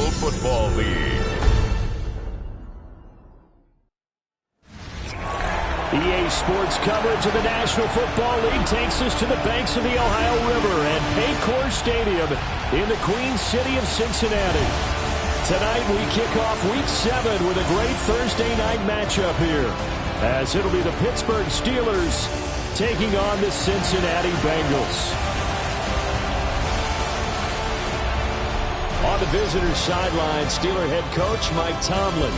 National Football League. EA Sports coverage of the National Football League takes us to the banks of the Ohio River at Paycor Stadium in the Queen City of Cincinnati. Tonight we kick off Week 7 with a great Thursday night matchup here, as it'll be the Pittsburgh Steelers taking on the Cincinnati Bengals. On the visitor's sideline, Steeler head coach Mike Tomlin.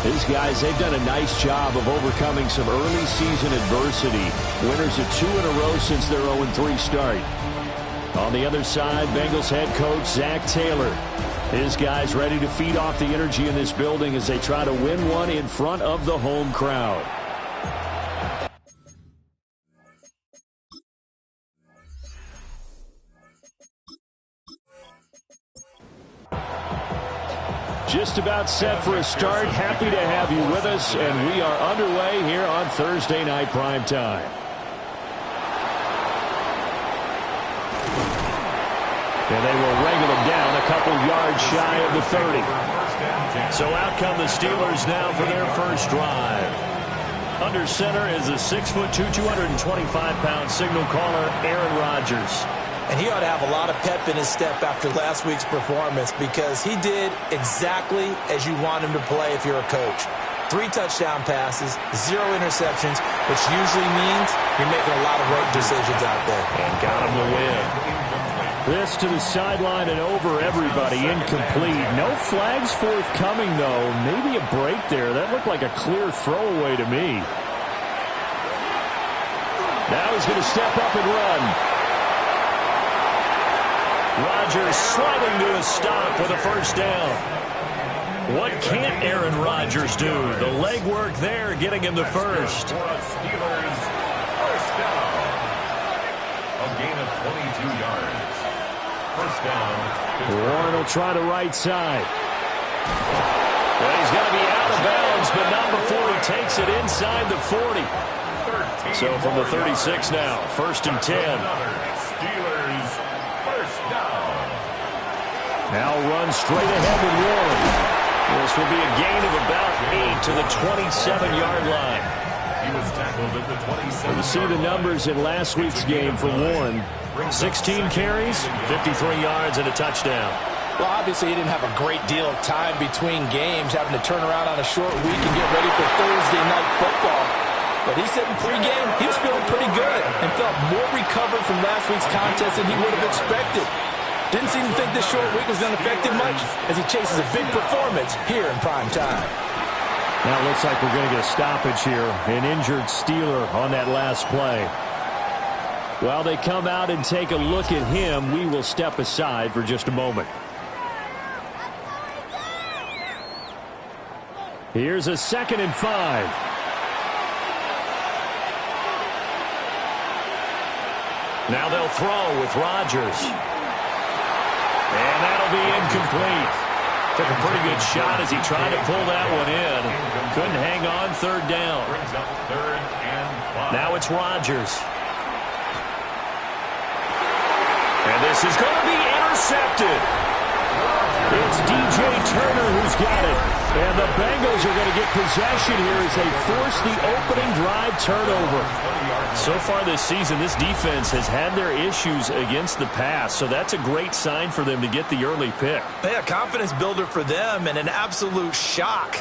These guys, they've done a nice job of overcoming some early season adversity. Winners of 2 in a row since their 0-3 start. On the other side, Bengals head coach Zach Taylor. His guys ready to feed off the energy in this building as they try to win one in front of the home crowd. Just about set for a start. Happy to have you with us, and we are underway here on Thursday Night Primetime. And they will wrangle them down a couple yards shy of the 30. So out come the Steelers now for their first drive. Under center is a 6'2", 225-pound signal caller, Aaron Rodgers. And he ought to have a lot of pep in his step after last week's performance, because he did exactly as you want him to play if you're a coach. 3 touchdown passes, 0 interceptions, which usually means you're making a lot of right decisions out there. And got him to win. This to the sideline and over everybody, incomplete. No flags forthcoming, though. Maybe a break there. That looked like a clear throwaway to me. Now he's going to step up and run. Rodgers sliding to a stop with a first down. What can't Aaron Rodgers do? The legwork there getting him the first. Steelers first down. A gain of 22 yards. First down. Warren will try the right side. Well, he's going to be out of bounds, but not before he takes it inside the 40. So from the 36 now, first and 10. Steelers first down. Now run straight ahead with Warren. This will be a gain of about 8 to the 27-yard line. He was tackled at the 27. You see the numbers in last week's game for Warren. 16 carries, 53 yards, and a touchdown. Well, obviously he didn't have a great deal of time between games, having to turn around on a short week and get ready for Thursday night football. But he said in pregame he was feeling pretty good and felt more recovered from last week's contest than he would have expected. Didn't seem to think this short week was going to affect him much as he chases a big performance here in prime time. Now it looks like we're going to get a stoppage here. An injured Steeler on that last play. While they come out and take a look at him, we will step aside for just a moment. Here's a 2nd and 5. Now they'll throw with Rodgers. And that'll be incomplete. Took a pretty good shot as he tried to pull that one in. Couldn't hang on, 3rd down. Now it's Rodgers. And this is going to be intercepted. It's DJ Turner who's got it. And the Bengals are going to get possession here as they force the opening drive turnover. So far this season, this defense has had their issues against the pass, so that's a great sign for them to get the early pick. Yeah, confidence builder for them and an absolute shock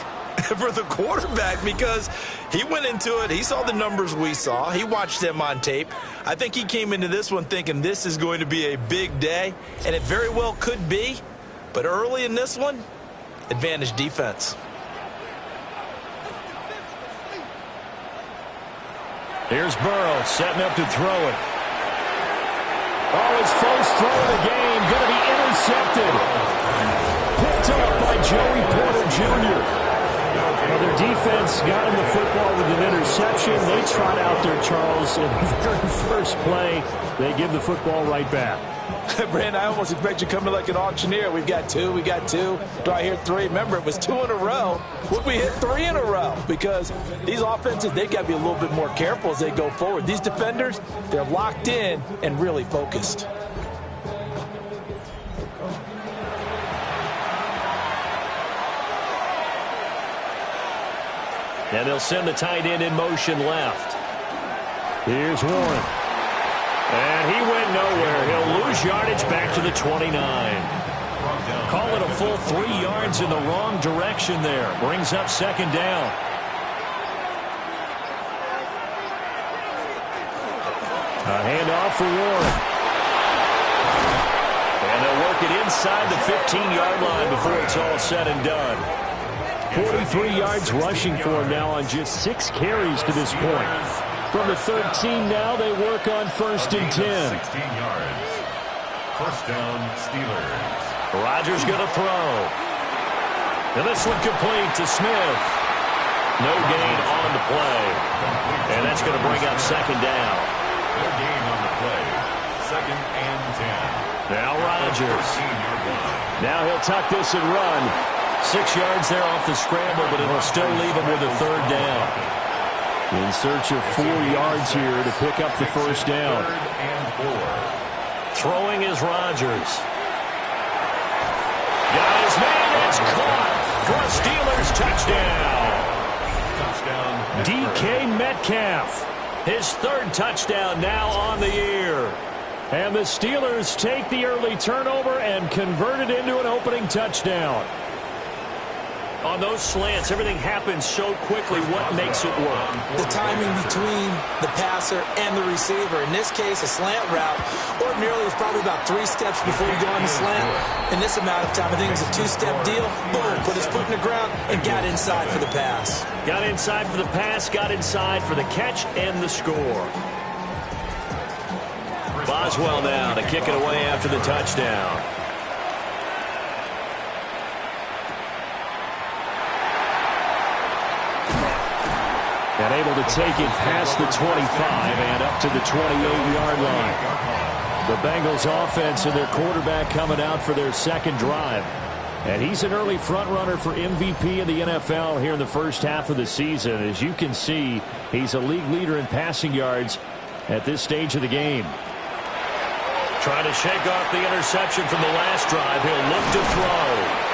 for the quarterback, because he went into it, he saw the numbers we saw, he watched them on tape. I think he came into this one thinking this is going to be a big day, and it very well could be, but early in this one, advantage defense. Here's Burrow setting up to throw it. Oh, his first throw of the game going to be intercepted. Picked up by Joey Porter Jr. Now their defense got him the football with an interception. They trot out there, Charles, in the very first play. They give the football right back. Brand, I almost expect you coming like an auctioneer. We got two. Do I hear 3? Remember, it was 2 in a row. Would we hit 3 in a row? Because these offenses, they got to be a little bit more careful as they go forward. These defenders, they're locked in and really focused. And they'll send the tight end in motion left. Here's Warren. And he went nowhere. He'll lose yardage back to the 29. Call it a full 3 yards in the wrong direction there. Brings up second down. A handoff for Warren. And they'll work it inside the 15-yard line before it's all said and done. 43 yards rushing for him now on just 6 carries to this point. From the 13 now, they work on 1st and 10. 16 yards. First down, Steelers. Rodgers going to throw. And this one complete to Smith. No gain on the play. And that's going to bring up second down. No gain on the play. 2nd and 10. Now Rodgers. Now he'll tuck this and run. 6 yards there off the scramble, but it'll still leave him with a 3rd down. In search of 4 yards here to pick up the first down. 3rd and 4. Throwing is Rodgers. Got his man. It's caught for a Steelers touchdown. DK Metcalf. His 3rd touchdown now on the year. And the Steelers take the early turnover and convert it into an opening touchdown. On those slants, everything happens so quickly. What makes it work? The timing between the passer and the receiver. In this case, a slant route. Ordinarily, it's probably about 3 steps before you go on the slant. In this amount of time, I think it's a 2-step deal. Boom, put his foot in the ground and got inside for the pass. Got inside for the pass, got inside for the catch and the score. Boswell now to kick it away after the touchdown. And able to take it past the 25 and up to the 28-yard line. The Bengals offense and their quarterback coming out for their 2nd drive. And he's an early front runner for MVP in the NFL here in the first half of the season. As you can see, he's a league leader in passing yards at this stage of the game. Trying to shake off the interception from the last drive. He'll look to throw.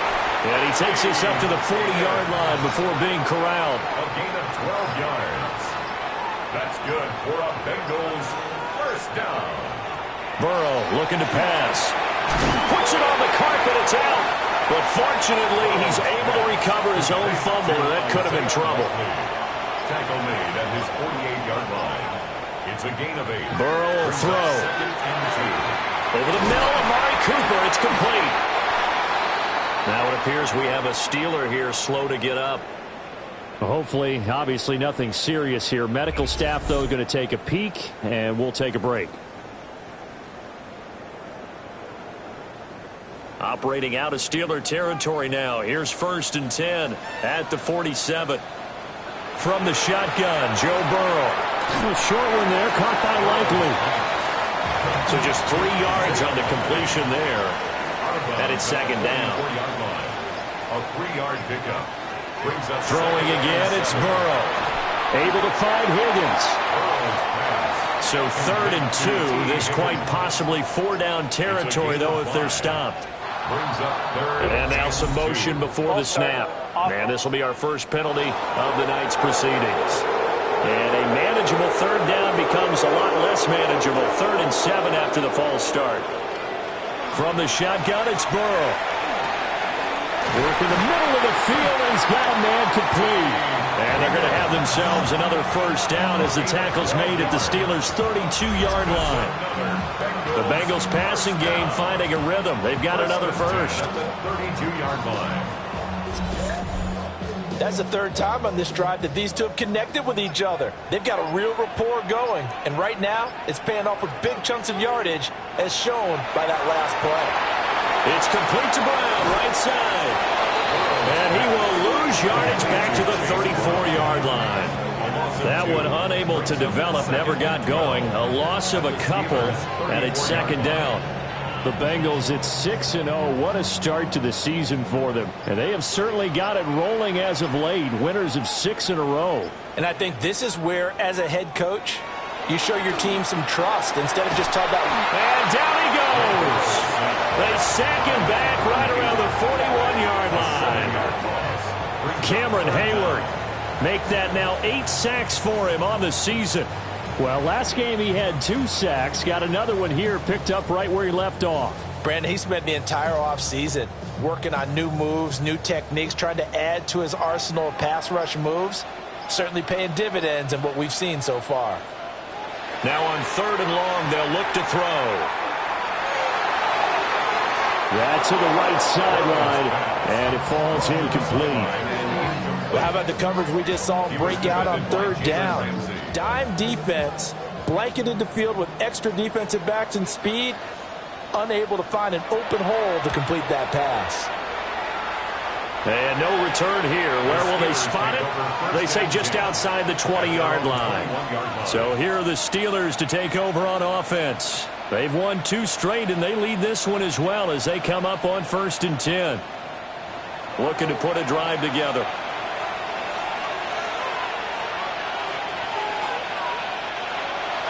And he takes this up to the 40-yard line before being corralled. A gain of 12 yards. That's good for a Bengals first down. Burrow looking to pass. Puts it on the carpet. It's out. But fortunately, he's able to recover his own fumble, and that could have been trouble. Tackle made at his 48-yard line. It's a gain of 8. Burrow will throw. 2nd and 2. Over the middle, Amari Cooper. It's complete. Now it appears we have a Steeler here slow to get up. Hopefully, obviously nothing serious here. Medical staff, though, going to take a peek, and we'll take a break. Operating out of Steeler territory now. Here's 1st and 10 at the 47. From the shotgun, Joe Burrow. A short one there, caught by Likely. So just 3 yards on the completion there. And it's 2nd down. A 3-yard pickup. Brings up throwing again, it's Burrow. Able to find Higgins. So 3rd and 2. This quite possibly 4-down territory, though, if they're stopped. And now some motion before the snap. And this will be our first penalty of the night's proceedings. And a manageable 3rd down becomes a lot less manageable. 3rd and 7 after the false start. From the shotgun, it's Burrow. Work in the middle of the field, and he's got a man complete. And they're going to have themselves another first down as the tackle's made at the Steelers' 32-yard line. The Bengals passing game finding a rhythm. They've got another first. 32-yard line. That's the 3rd time on this drive that these two have connected with each other. They've got a real rapport going. And right now, it's paying off with big chunks of yardage, as shown by that last play. It's complete to Brown, right side. And he will lose yardage back to the 34-yard line. That one unable to develop, never got going. A loss of a couple, and it's 2nd down. The Bengals at 6-0. What a start to the season for them. And they have certainly got it rolling as of late. Winners of 6 in a row. And I think this is where, as a head coach, you show your team some trust instead of just talking about... And down he goes. They sack him back right around the 41-yard line. Cameron Hayward Make that now 8 sacks for him on the season. Well, last game he had 2 sacks. Got another one here, picked up right where he left off. Brandon, he spent the entire offseason working on new moves, new techniques, trying to add to his arsenal of pass rush moves. Certainly paying dividends in what we've seen so far. Now on 3rd and long, they'll look to throw. That's to the right sideline, and it falls incomplete. Well, how about the coverage we just saw break out on 3rd down? Dime defense, blanketed the field with extra defensive backs and speed, unable to find an open hole to complete that pass. And no return here. Where will they spot it? They say just outside the 20-yard line. So here are the Steelers to take over on offense. They've won 2 straight, and they lead this one as well as they come up on 1st and 10. Looking to put a drive together.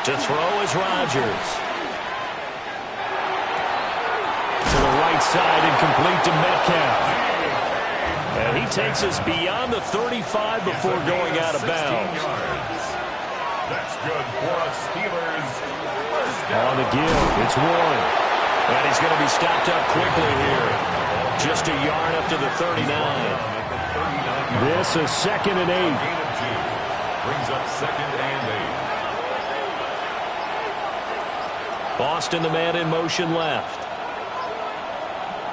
To throw is Rodgers. To the right side and complete to Metcalf. And he takes us beyond the 35 before going out of bounds. That's good for us Steelers. On the give, it's Warren. And he's going to be stopped up quickly here. Just a yard up to the 39. This is 2nd and 8. Brings up 2nd and 8. Boston, the man in motion left.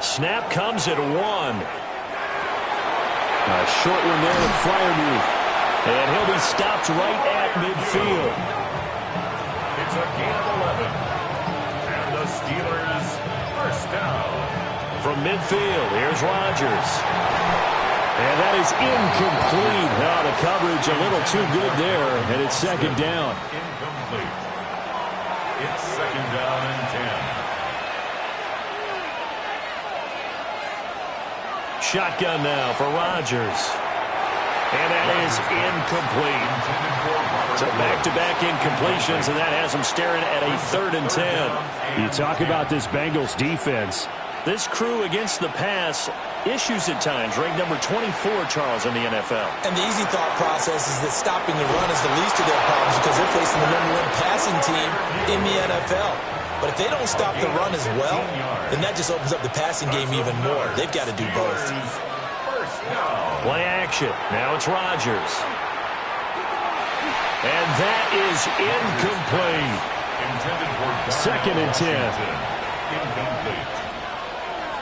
Snap comes at 1. A short one there with Freiermuth. And he'll be stopped right at midfield. It's a gain of 11. And the Steelers first down. From midfield, here's Rodgers. And that is incomplete. Now the coverage a little too good there, and it's 2nd down. Incomplete. It's 2nd down and 10. Shotgun now for Rodgers. And that is incomplete. So back-to-back incompletions, and that has him staring at a 3rd and 10. You talk about this Bengals defense. This crew against the pass, issues at times, ranked number 24, Charles, in the NFL. And the easy thought process is that stopping the run is the least of their problems because they're facing the #1 passing team in the NFL. But if they don't stop the run as well, then that just opens up the passing game even more. They've got to do both. Play action. Now it's Rodgers. And that is incomplete. 2nd and 10. Incomplete.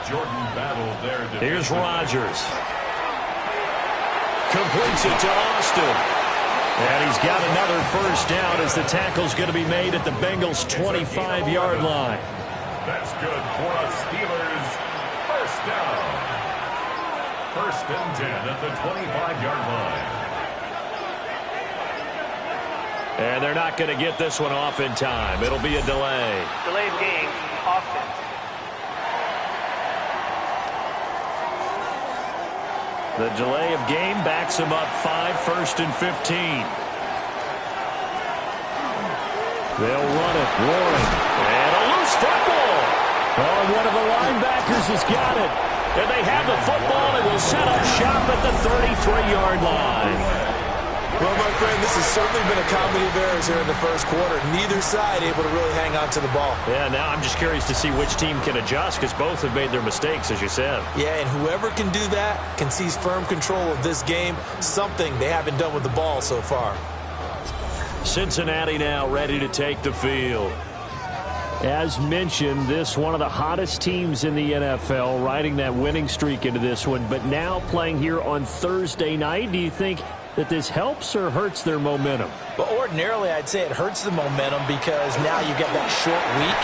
Jordan battled there. Here's Rodgers. Completes it to Austin. And he's got another first down as the tackle's going to be made at the Bengals' 25-yard line. That's good for us Steelers. First down. 1st and 10 at the 25-yard line. And they're not going to get this one off in time. It'll be a delay. Delay of game, offense. The delay of game backs him up 5, 1st and 15. They'll run it. Warren. And a loose football. Oh, one of the linebackers has got it. And they have the football and will set up shop at the 33-yard line. Well, my friend, this has certainly been a comedy of errors here in the 1st quarter. Neither side able to really hang on to the ball. Yeah, now I'm just curious to see which team can adjust because both have made their mistakes, as you said. Yeah, and whoever can do that can seize firm control of this game, something they haven't done with the ball so far. Cincinnati now ready to take the field. As mentioned, this one of the hottest teams in the NFL, riding that winning streak into this one, but now playing here on Thursday night. Do you think that this helps or hurts their momentum? But ordinarily, I'd say it hurts the momentum because now you get that short week.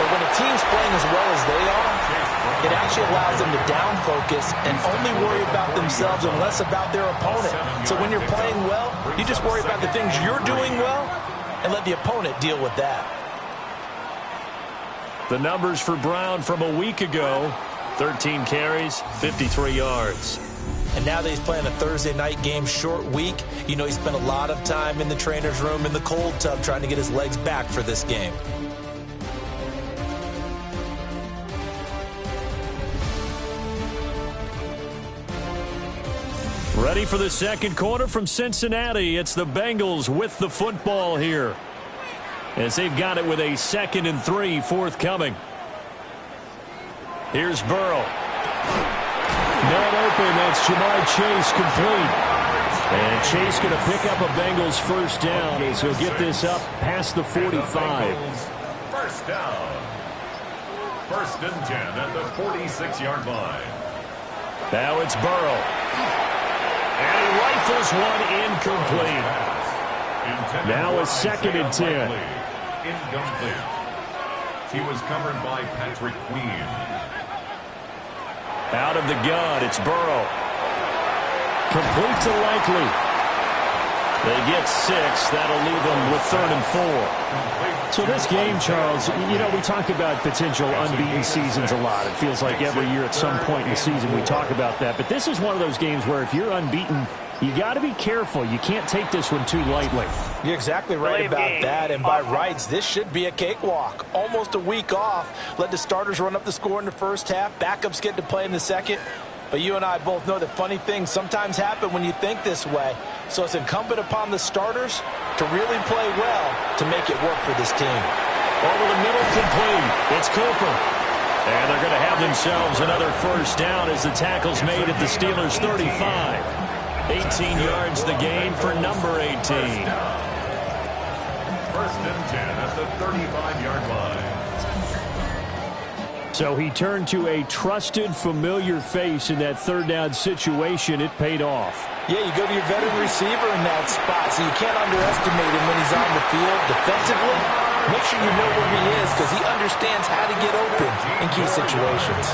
But when a team's playing as well as they are, it actually allows them to down focus and only worry about themselves and less about their opponent. So when you're playing well, you just worry about the things you're doing well and let the opponent deal with that. The numbers for Brown from a week ago: 13 carries, 53 yards. And now that he's playing a Thursday night game, short week, you know he spent a lot of time in the trainer's room in the cold tub trying to get his legs back for this game. Ready for the second quarter from Cincinnati. It's the Bengals with the football here, as they've got it with a 2nd and 3 forthcoming. Here's Burrow. Man open. That's Jamar Chase complete. And Chase going to pick up a Bengals first down as he'll get this up past the 45. First down. 1st and 10 at the 46-yard line. Now it's Burrow. And he rifles one incomplete. Now a 2nd and 10. Incomplete. He was covered by Patrick Queen. Out of the gun, it's Burrow. Complete to Likely. They get 6. That'll leave them with 3rd and 4. So this game, Charles, you know, we talk about potential unbeaten seasons a lot. It feels like every year at some point in the season we talk about that. But this is one of those games where if you're unbeaten, you got to be careful. You can't take this one too lightly. You're exactly right about that. And by rights, this should be a cakewalk. Almost a week off. Let the starters run up the score in the first half. Backups get to play in the second. But you and I both know that funny things sometimes happen when you think this way. So it's incumbent upon the starters to really play well to make it work for this team. Over the middle, complete. It's Cooper. And they're going to have themselves another first down as the tackle's made at the Steelers' 35. 18 yards the gain for number 18. 1st and 10 at the 35-yard line. So he turned to a trusted, familiar face in that 3rd down situation. It paid off. Yeah, you go to your veteran receiver in that spot, so you can't underestimate him when he's on the field defensively. Make sure you know where he is because he understands how to get open in key situations.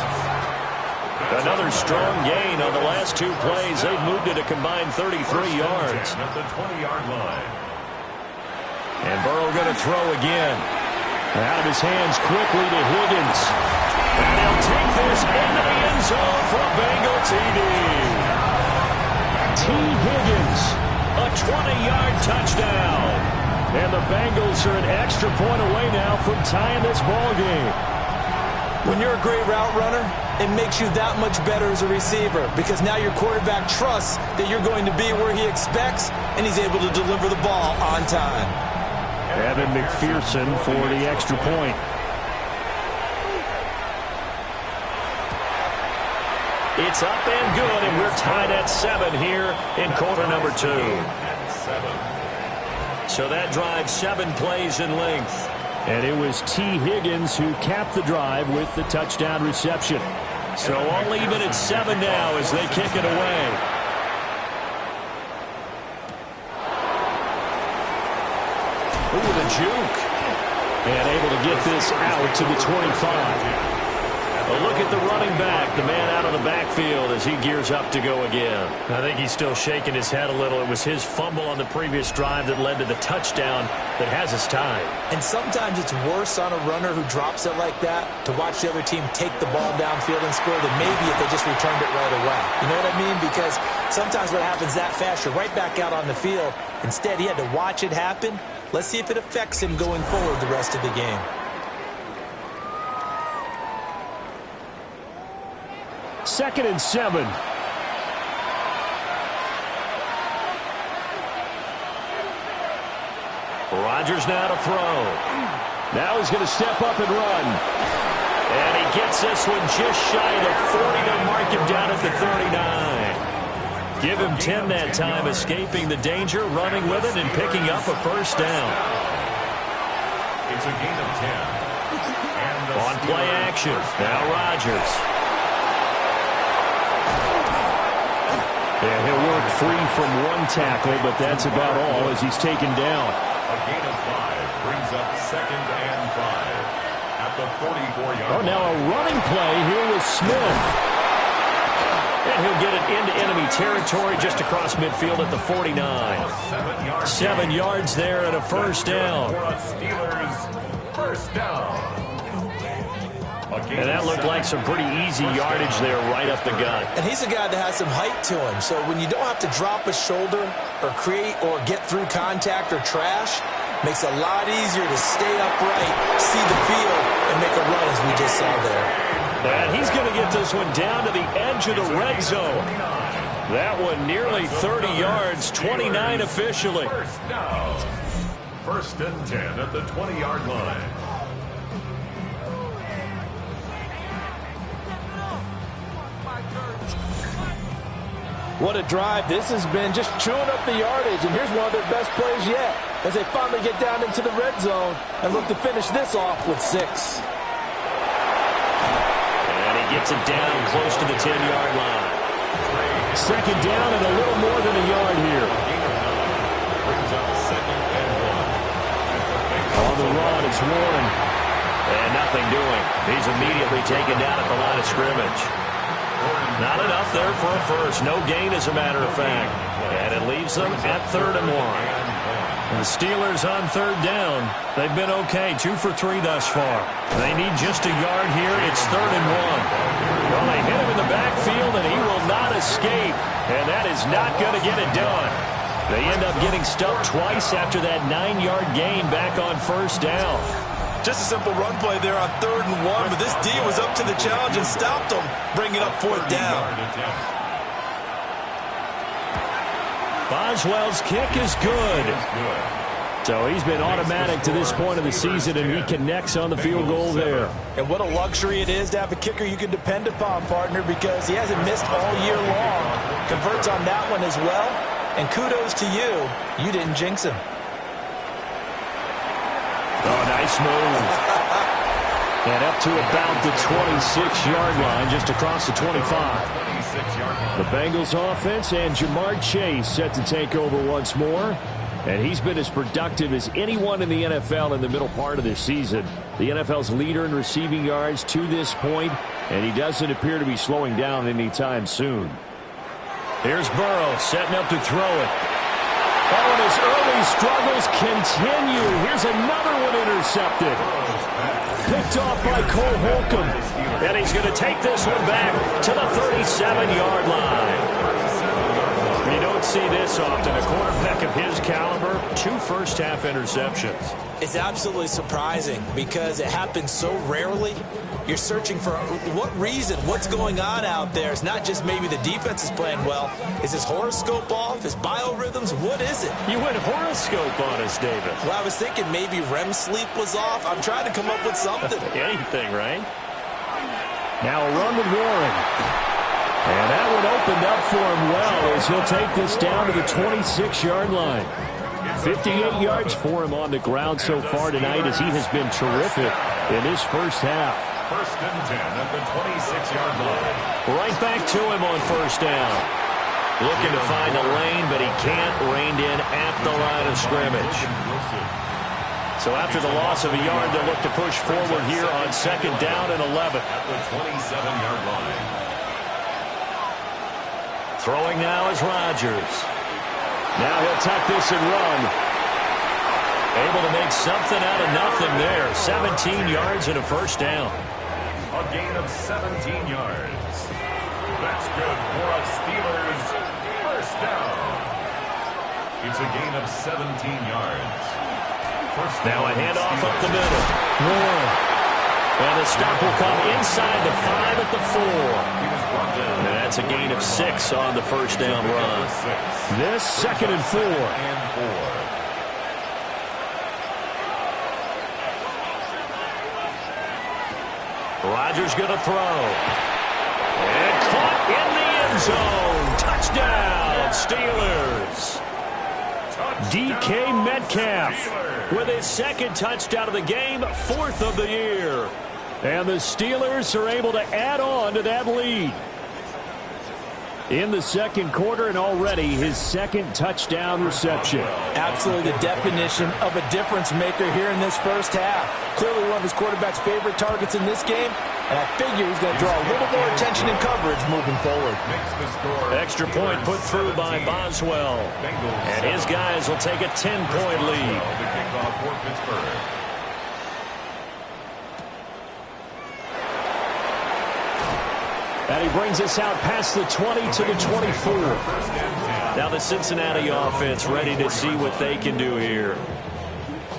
Another strong gain on the last 2 plays. They've moved it a combined 33 yards. At the 20-yard line. And Burrow going to throw again. Out of his hands quickly to Higgins. And he'll take this into the end zone for a Bengal TD. T. Higgins, a 20-yard touchdown. And the Bengals are an extra point away now from tying this ball game. When you're a great route runner, it makes you that much better as a receiver because now your quarterback trusts that you're going to be where he expects, and he's able to deliver the ball on time. Evan McPherson for the extra point. It's up and good, and we're tied at 7 here in quarter number 2. So that drive 7 plays in length. And it was T. Higgins who capped the drive with the touchdown reception. So all even at 7 now as they kick it away. Ooh, the juke. And able to get this out to the 25. A look at the running back, the man out of the backfield as he gears up to go again. I think he's still shaking his head a little. It was his fumble on the previous drive that led to the touchdown that has us tied. And sometimes it's worse on a runner who drops it like that to watch the other team take the ball downfield and score than maybe if they just returned it right away. You know what I mean? Because sometimes what happens that fast, you're right back out on the field. Instead, he had to watch it happen. Let's see if it affects him going forward the rest of the game. Second and 7. Rodgers now to throw. Now he's going to step up and run. And he gets this one just shy of the 40 to mark him down at the 39. Give him 10 that time, escaping the danger, running with it, and picking up a first down. It's a gain of 10. On play action, now Rodgers. And he'll work free from one tackle, but that's about all as he's taken down. A gain of 5 brings up 2nd and 5 at the 44-yard line. Oh, now a running play here with Smith. And he'll get it into enemy territory just across midfield at the 49. 7 yards there and a first down. For a Steelers first down. And that looked like some pretty easy yardage there right up the gut. And he's a guy that has some height to him. So when you don't have to drop a shoulder or create or get through contact or trash, makes it a lot easier to stay upright, see the field, and make a run as we just saw there. And he's going to get this one down to the edge of the red zone. That one nearly 30 yards, 29 officially. First down. First and 10 at the 20-yard line. What a drive this has been, just chewing up the yardage. And here's one of their best plays yet as they finally get down into the red zone and look to finish this off with 6. And he gets it down close to the 10-yard line. Second down and a little more than a yard here. Brings up second and 1. On the run, it's Warren. And nothing doing. He's immediately taken down at the line of scrimmage. Not enough there for a first. No gain, as a matter of fact. And it leaves them at 3rd and 1. And the Steelers on 3rd down. They've been okay, 2 for 3 thus far. They need just a yard here. It's 3rd and 1. Well, they hit him in the backfield, and he will not escape. And that is not going to get it done. They end up getting stuffed twice after that 9-yard gain back on 1st down. Just a simple run play there on 3rd and 1, but this D was up to the challenge and stopped them, bringing up 4th down. Boswell's kick is good. So he's been automatic to this point of the season, and he connects on the field goal there. And what a luxury it is to have a kicker you can depend upon, partner, because he hasn't missed all year long. Converts on that one as well, and kudos to you. You didn't jinx him. Oh, nice move. And up to about the 26-yard line, just across the 25. The Bengals offense and Jamar Chase set to take over once more. And he's been as productive as anyone in the NFL in the middle part of this season. The NFL's leader in receiving yards to this point, and he doesn't appear to be slowing down anytime soon. Here's Burrow setting up to throw it. Oh, and his early struggles continue. Here's another one intercepted. Picked off by Cole Holcomb. And he's going to take this one back to the 37-yard line. You don't see this often. A quarterback of his caliber, 2 first-half interceptions. It's absolutely surprising because it happens so rarely. You're searching for what reason, what's going on out there. It's not just maybe the defense is playing well. Is his horoscope off? His biorhythms? What is it? You went horoscope on us, David. Well, I was thinking maybe REM sleep was off. I'm trying to come up with something. Anything, right? Now a run with Warren. And that one opened up for him well as he'll take this down to the 26-yard line. 58 yards for him on the ground so far tonight as he has been terrific in this first half. First and 10 at the 26-yard line. Right back to him on 1st down. Looking to find a lane, but he can't. Reined in at the line of scrimmage. So after the loss of a yard, they'll look to push forward here on 2nd down and 11. At the 27-yard line. Throwing now is Rodgers. Now he'll tuck this and run. Able to make something out of nothing there. 17 yards and a 1st down. A gain of 17 yards. That's good for a Steelers first down. It's a gain of 17 yards. First down. Now a handoff up the middle. Warren. And the stop will come inside the 5 at the 4. And that's a gain of 6 on the 1st down run. This 2nd and 4. Rodgers going to throw. And caught in the end zone. Touchdown, Steelers. DK Metcalf with his 2nd touchdown of the game, 4th of the year. And the Steelers are able to add on to that lead. In the 2nd quarter, and already his 2nd touchdown reception. Absolutely the definition of a difference maker here in this first half. Clearly one of his quarterback's favorite targets in this game, and I figure he's going to draw a little more attention and coverage moving forward. Extra point put through by Boswell. And his guys will take a 10-point lead. The kickoff for Pittsburgh. And he brings us out past the 20 to the 24. Now the Cincinnati offense ready to see what they can do here.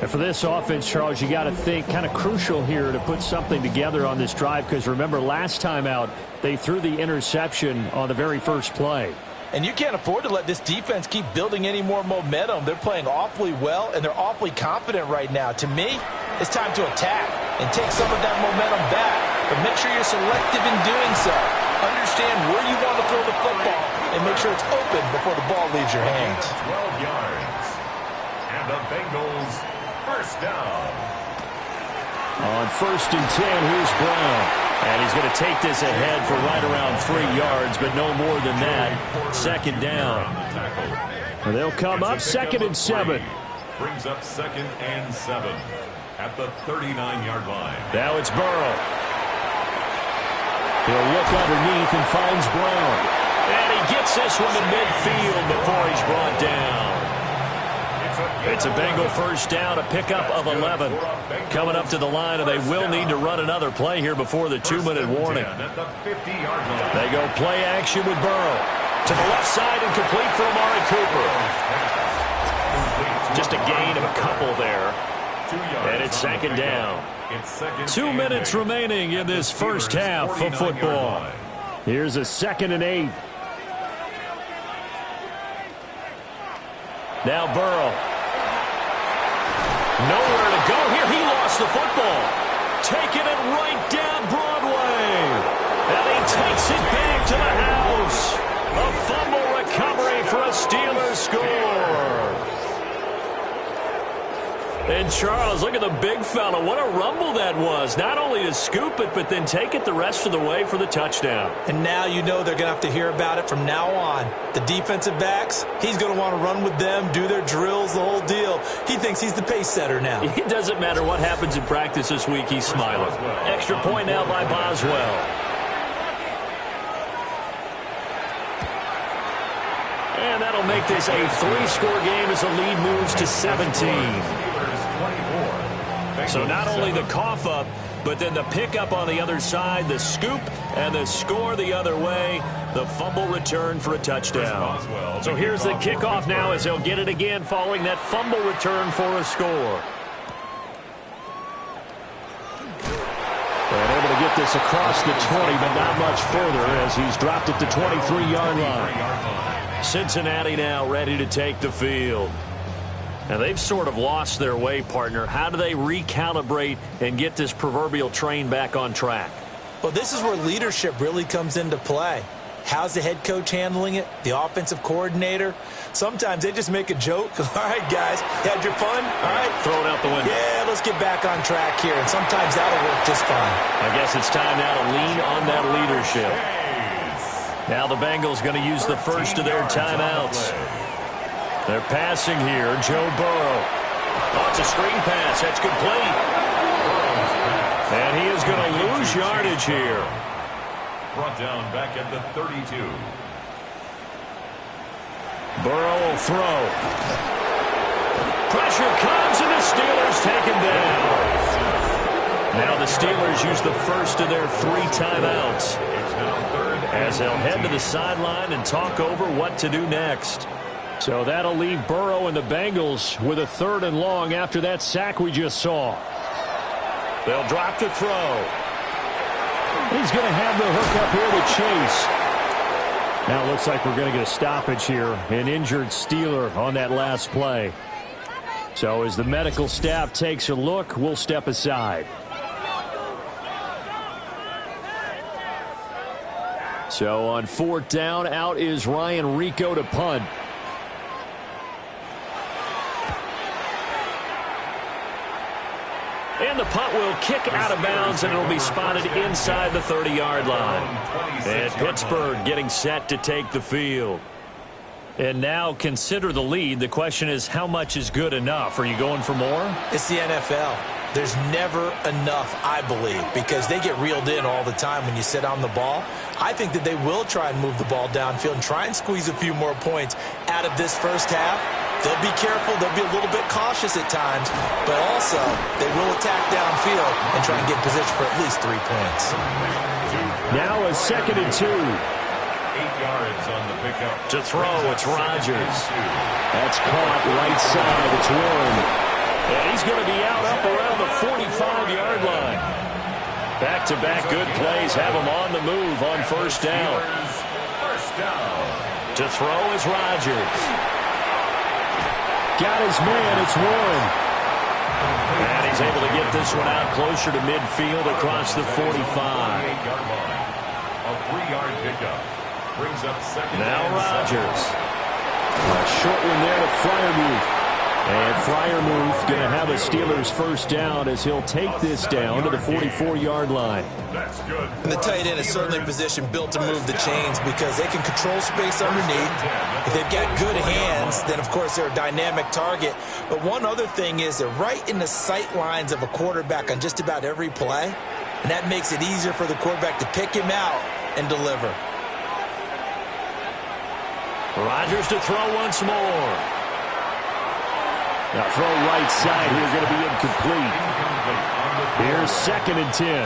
And for this offense, Charles, you got to think kind of crucial here to put something together on this drive, because remember last time out they threw the interception on the very first play. And you can't afford to let this defense keep building any more momentum. They're playing awfully well, and they're awfully confident right now. To me, it's time to attack and take some of that momentum back. But make sure you're selective in doing so. Understand where you want to throw the football and make sure it's open before the ball leaves your hands. 12 yards. And the Bengals first down. On 1st and 10, here's Brown. And he's going to take this ahead for right around 3 yards, but no more than that. 2nd down. And they'll come up 2nd and 7. Brings up 2nd and 7 at the 39-yard line. Now it's Burrow. He'll look underneath and finds Brown. And he gets this one to midfield before he's brought down. It's a Bengal first down, a pickup of 11. Coming up to the line, and they will need to run another play here before the 2-minute warning. They go play action with Burrow. To the left side and complete for Amari Cooper. Just a gain of a couple there. And it's 2nd down. 2 minutes remaining in this first half of football. Here's a 2nd and 8. Now Burrow. Nowhere to go here. He lost the football. Taking it right down Broadway. And he takes it back to the house. A fumble recovery for a Steelers score. And Charles, look at the big fella. What a rumble that was. Not only to scoop it, but then take it the rest of the way for the touchdown. And now you know they're going to have to hear about it from now on. The defensive backs, he's going to want to run with them, do their drills, the whole deal. He thinks he's the pace setter now. It doesn't matter what happens in practice this week. He's smiling. Extra point now by Boswell. And that'll make this a 3-score game as the lead moves to 17. So not only the cough up, but then the pickup on the other side, the scoop, and the score the other way, the fumble return for a touchdown. So here's the kickoff now as they'll get it again following that fumble return for a score. And able to get this across the 20, but not much further as he's dropped it to 23-yard line. Cincinnati now ready to take the field. Now, they've sort of lost their way, partner. How do they recalibrate and get this proverbial train back on track? Well, this is where leadership really comes into play. How's the head coach handling it? The offensive coordinator? Sometimes they just make a joke. All right, guys, had your fun? All right. Throw it out the window. Yeah, let's get back on track here. And sometimes that'll work just fine. I guess it's time now to lean on that leadership. Now the Bengals going to use the first of their timeouts. They're passing here. Joe Burrow. Oh, it's a screen pass. That's complete. And he is going to lose yardage here. Brought down back at the 32. Burrow will throw. Pressure comes, and the Steelers take him down. Now the Steelers use the first of their 3 timeouts as they'll head to the sideline and talk over what to do next. So that'll leave Burrow and the Bengals with a 3rd and long after that sack we just saw. They'll drop to throw. He's going to have the hook up here to Chase. Now it looks like we're going to get a stoppage here. An injured Steeler on that last play. So as the medical staff takes a look, we'll step aside. So on 4th down, out is Ryan Rico to punt. And the punt will kick out of bounds, and it'll be spotted inside the 30-yard line. And Pittsburgh getting set to take the field. And now consider the lead. The question is, how much is good enough? Are you going for more? It's the NFL. There's never enough, I believe, because they get reeled in all the time when you sit on the ball. I think that they will try and move the ball downfield and try and squeeze a few more points out of this first half. They'll be careful. They'll be a little bit cautious at times, but also they will attack downfield and try and get position for at least 3 points. Now a 2nd and 2. 8 yards on the pickup. To throw, it's Rodgers. That's caught right side. It's Warren. And he's going to be out up around the 45-yard line. Back-to-back good plays have him on the move on 1st down. First down. To throw is Rodgers. Got his man. It's Warren. And he's able to get this one out closer to midfield across the 45. A 3-yard pickup. Brings up second. Now Rodgers. A short one there to Freiermuth. And Freiermuth going to have a Steelers first down as he'll take this down to the 44-yard line. That's good. And the tight end is certainly in position built to move the chains because they can control space underneath. If they've got good hands, then, of course, they're a dynamic target. But one other thing is they're right in the sight lines of a quarterback on just about every play, and that makes it easier for the quarterback to pick him out and deliver. Rodgers to throw once more. Now throw right side here, going to be incomplete. Here's 2nd and 10.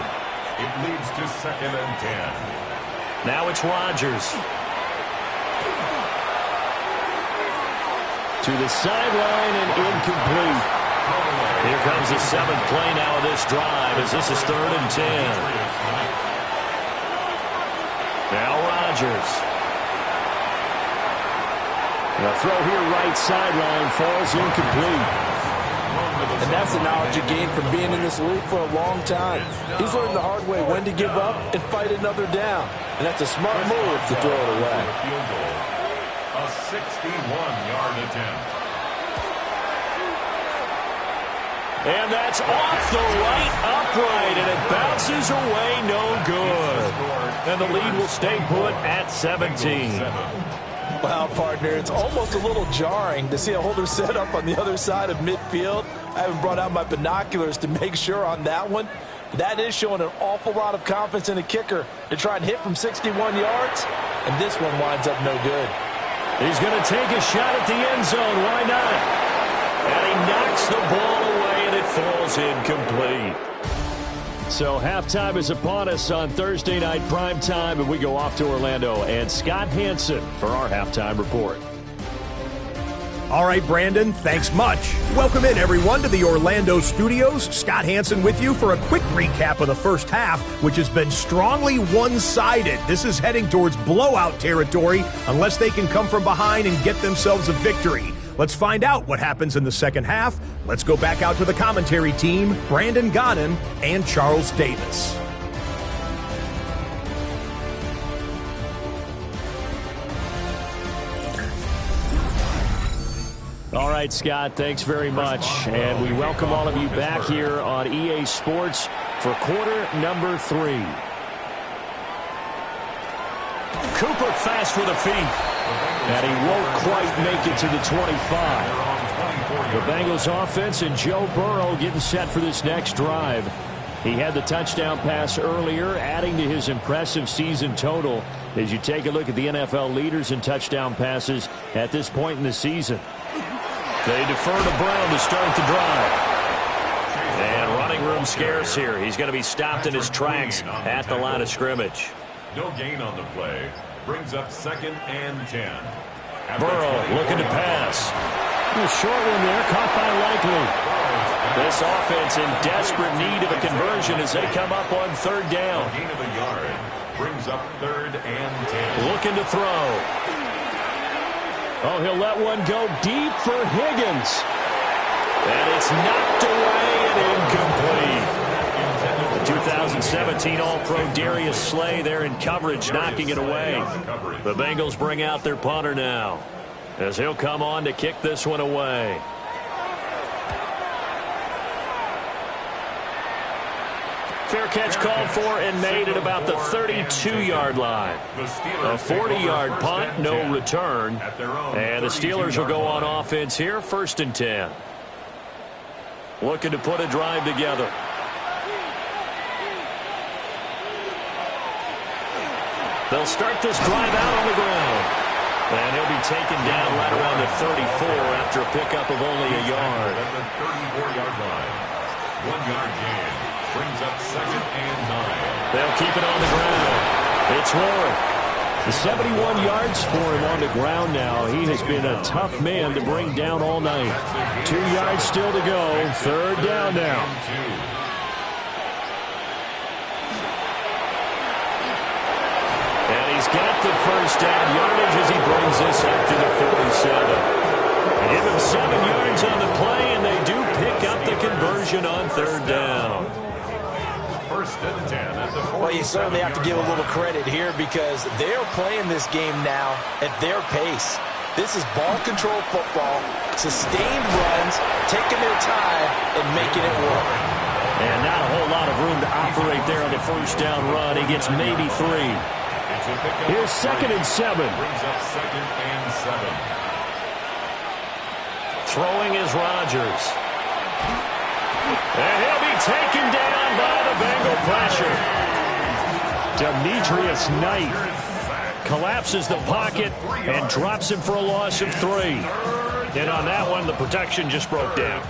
It leads to 2nd and 10. Now it's Rodgers. To the sideline and incomplete. Here comes the 7th play now of this drive as this is 3rd and 10. Now Rodgers. The throw here right sideline falls incomplete. And that's the knowledge you gain from being in this league for a long time. He's learned the hard way when to give up and fight another down. And that's a smart move to throw it away. A 61-yard attempt. And that's off the right upright, and it bounces away, no good. And the lead will stay put at 17. Wow, partner, it's almost a little jarring to see a holder set up on the other side of midfield. I haven't brought out my binoculars to make sure on that one. But that is showing an awful lot of confidence in the kicker to try and hit from 61 yards. And this one winds up no good. He's going to take a shot at the end zone. Why not? And he knocks the ball away, and it falls incomplete. So halftime is upon us on Thursday night primetime, and we go off to Orlando and Scott Hansen for our halftime report. All right, Brandon, thanks much. Welcome in, everyone, to the Orlando studios. Scott Hansen with you for a quick recap of the first half, which has been strongly one-sided. This is heading towards blowout territory unless they can come from behind and get themselves a victory. Let's find out what happens in the second half. Let's go back out to the commentary team, Brandon Godden and Charles Davis. All right, Scott, thanks very much. And we welcome all of you back here on EA Sports for quarter number 3. Cooper fast with the feet. And he won't quite make it to the 25. The Bengals offense and Joe Burrow getting set for this next drive. He had the touchdown pass earlier, adding to his impressive season total as you take a look at the NFL leaders in touchdown passes at this point in the season. They defer to Brown to start the drive. And running room scarce here. He's going to be stopped in his tracks at the line of scrimmage. No gain on the play. Brings up 2nd and 10. Burrow looking to pass. A short one there, caught by Likely. This offense in desperate need of a conversion as they come up on 3rd down. Gain of a yard. Brings up 3rd and 10. Looking to throw. Oh, he'll let one go deep for Higgins. And it's knocked away and incomplete. The 2017 All-Pro Darius Slay there in coverage, knocking it away. The Bengals bring out their punter now as he'll come on to kick this one away. Fair catch called for and made at about the 32-yard line. A 40-yard punt, no return. And the Steelers will go on offense here, 1st and 10. Looking to put a drive together. They'll start this drive out on the ground. And he'll be taken down right around the 34 after a pickup of only a yard. At the 34-yard line. 1-yard gain. Brings up 2nd and 9. They'll keep it on the ground. It's Warren. The 71 yards for him on the ground now. He has been a tough man to bring down all night. 2 yards still to go. 3rd down now. Got the first down yardage as he brings this 7 on 3rd down. First and 10 at the 47. Well, you certainly have to give a little credit here because they're playing this game now at their pace. This is ball control football, sustained runs, taking their time and making it work. And not a whole lot of room to operate there on the first down run. He gets maybe 3. Here's 2nd and 7. Brings up 2nd and 7. Throwing is Rodgers. And he'll be taken down by the Bengal pressure. Demetrius Knight collapses the pocket and drops him for a loss of 3. And on that one, the protection just broke down.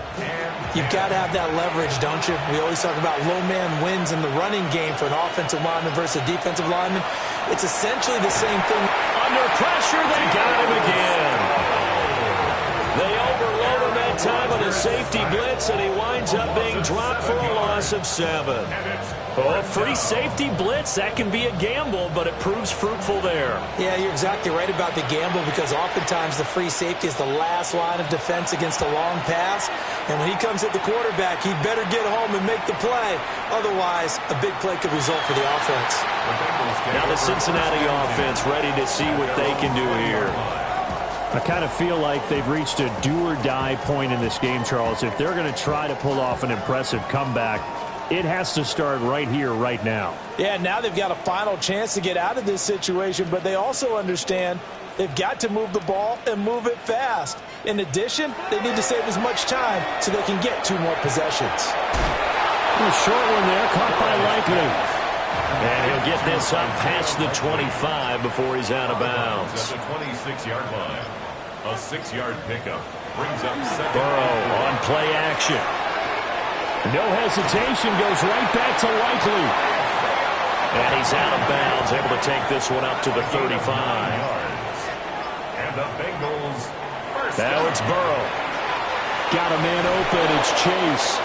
You've got to have that leverage, don't you? We always talk about low man wins in the running game for an offensive lineman versus a defensive lineman. It's essentially the same thing. Under pressure, they got him again. They overload him that time on a safety blitz, and he winds up being dropped for a loss of 7. Oh, a free safety blitz, that can be a gamble, but it proves fruitful there. Yeah, you're exactly right about the gamble because oftentimes the free safety is the last line of defense against a long pass. And when he comes at the quarterback, he'd better get home and make the play. Otherwise, a big play could result for the offense. Now the Cincinnati offense ready to see what they can do here. I kind of feel like they've reached a do-or-die point in this game, Charles. If they're going to try to pull off an impressive comeback, it has to start right here, right now. Yeah, now they've got a final chance to get out of this situation, but they also understand they've got to move the ball and move it fast. In addition, they need to save as much time so they can get 2 more possessions. A short one there, caught by Likely. And he'll get this up past the 25 before he's out of bounds. At the 26-yard line. A 6-yard pickup. Brings up 2nd. Burrow on play action. No hesitation, goes right back to Likely. And he's out of bounds, able to take this one up to the 35. And the Bengals first. Now it's Burrow. Got a man open, it's Chase.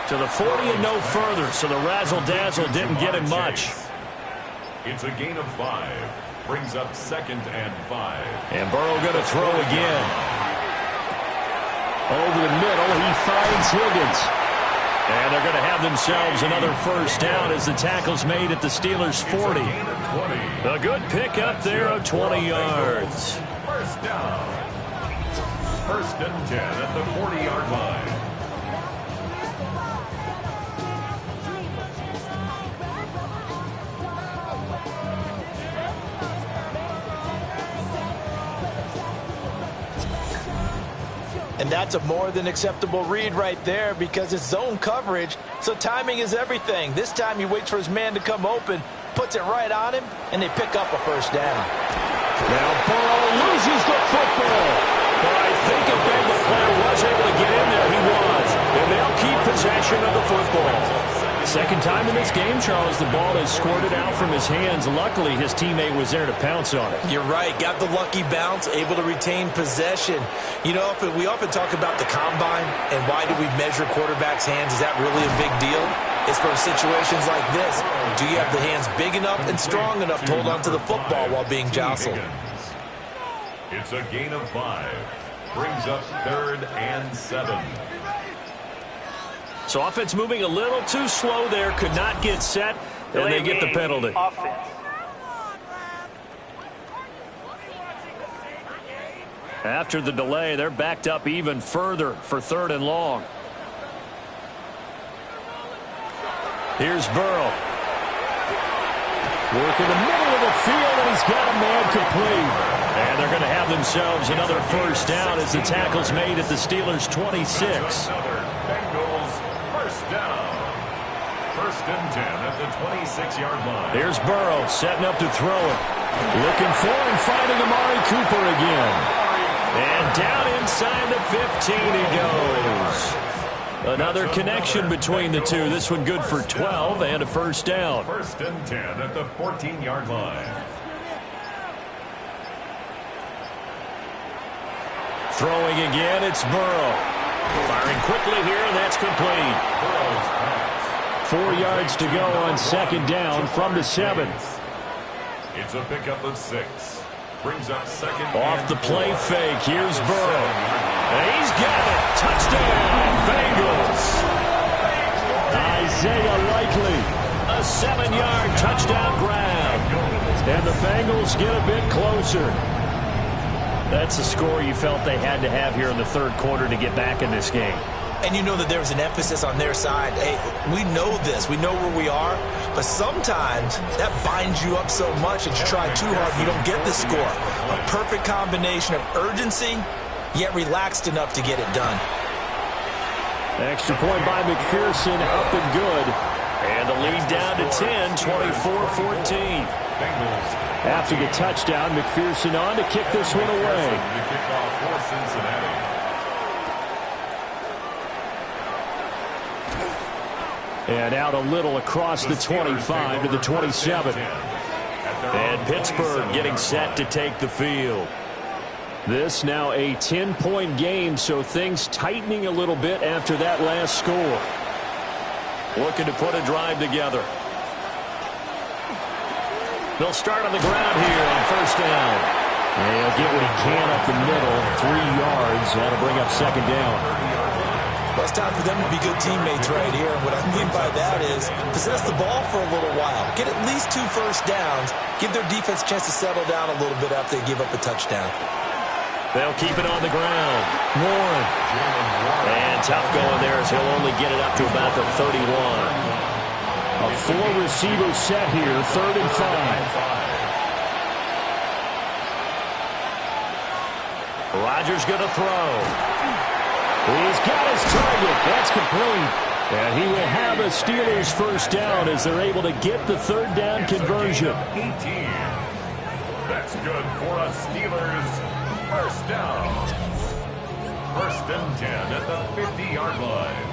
To the 40 and no further, so the razzle-dazzle didn't get him much. It's a gain of 5. Brings up 2nd and 5. And Burrow going to throw again. Over the middle, he finds Higgins. And they're going to have themselves another first down as the tackle's made at the Steelers' 40. A good pickup there of 20 yards. First down. First and 10 at the 40-yard line. And that's a more than acceptable read right there because it's zone coverage, so timing is everything. This time he waits for his man to come open, puts it right on him, and they pick up a first down. Now Burrow loses the football. But I think a Bengal player was able to get in there. He was. And they'll keep possession of the football. Second time in this game, Charles, the ball is squirted out from his hands. Luckily, his teammate was there to pounce on it. You're right. Got the lucky bounce, able to retain possession. You know, we often talk about the combine and why do we measure quarterbacks' hands. Is that really a big deal? It's for situations like this. Do you have the hands big enough and strong enough to hold on to the football while being jostled? It's a gain of 5. Brings up 3rd and 7. So offense moving a little too slow there. Could not get set, and they get the penalty. Offense. After the delay, they're backed up even further for 3rd and long. Here's Burrow. Work in the middle of the field, and he's got a man complete. And they're going to have themselves another first down as the tackle's made at the Steelers' 26. Bengals first down. First and 10 at the 26-yard line. Here's Burrow setting up to throw it. Looking for and finding Amari Cooper again. And down inside the 15 he goes. Another connection between the two. This one good for 12 and a first down. First and 10 at the 14-yard line. Throwing again, it's Burrow. Firing quickly here, and that's complete. 4 yards to go on second down from the 7. It's a pickup of 6. Brings up second. Off the play fake, here's Burrow. And he's got it. Touchdown, Bengals. Isaiah Likely, a 7-yard touchdown grab. And the Bengals get a bit closer. That's a score you felt they had to have here in the third quarter to get back in this game. And you know that there was an emphasis on their side. Hey, we know this. We know where we are. But sometimes that binds you up so much that you try too hard and you don't get the score. A perfect combination of urgency, yet relaxed enough to get it done. Extra point by McPherson, up and good. And the lead down to 10, 24-14. After the touchdown, McPherson on to kick this one away. The kickoff for Cincinnati. And out a little across the 25 to the 27. And Pittsburgh getting set to take the field. This now a 10-point game, so things tightening a little bit after that last score. Looking to put a drive together. They'll start on the ground here on first down. And he'll get what he can up the middle, 3 yards. That'll bring up second down. Well, it's time for them to be good teammates right here. And what I mean by that is possess the ball for a little while. Get at least 2 first downs. Give their defense a chance to settle down a little bit after they give up a touchdown. They'll keep it on the ground. Warren. And tough going there as he'll only get it up to about the 31. A 4-receiver set here, 3rd and 5. Rodgers going to throw. He's got his target. That's complete. And he will have a Steelers first down as they're able to get the 3rd down conversion. 18. That's good for a Steelers first down. 1st and 10 at the 50-yard line.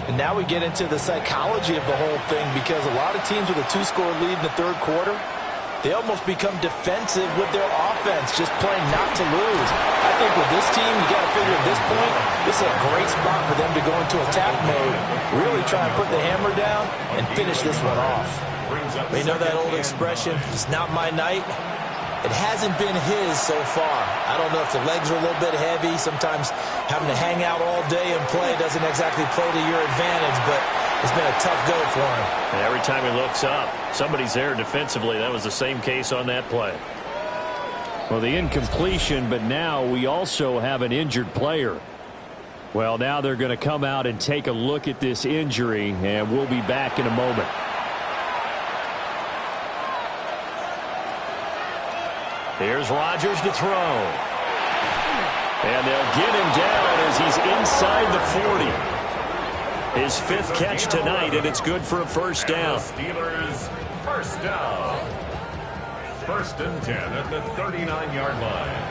And now we get into the psychology of the whole thing, because a lot of teams with a 2-score lead in the 3rd quarter, they almost become defensive with their offense, just playing not to lose. I think with this team, you got to figure at this point, this is a great spot for them to go into attack mode, really try and put the hammer down and finish this one off. But you know that old expression, it's not my night. It hasn't been his so far. I don't know if the legs are a little bit heavy. Sometimes having to hang out all day and play doesn't exactly play to your advantage, but it's been a tough go for him. And every time he looks up, somebody's there defensively. That was the same case on that play. Well, the incompletion, but now we also have an injured player. Well, now they're going to come out and take a look at this injury, and we'll be back in a moment. Here's Rodgers to throw. And they'll get him down as he's inside the 40. His 5th catch tonight, and it's good for a first down. Steelers first down. 1st and 10 at the 39-yard line.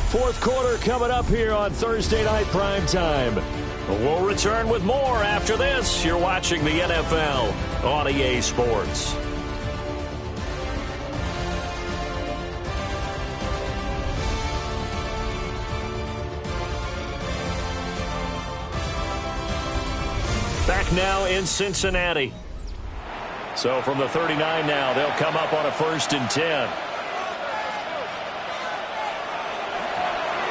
Fourth quarter coming up here on Thursday Night Primetime. We'll return with more after this. You're watching the NFL on EA Sports. Back now in Cincinnati. So from the 39 now, they'll come up on a 1st and 10.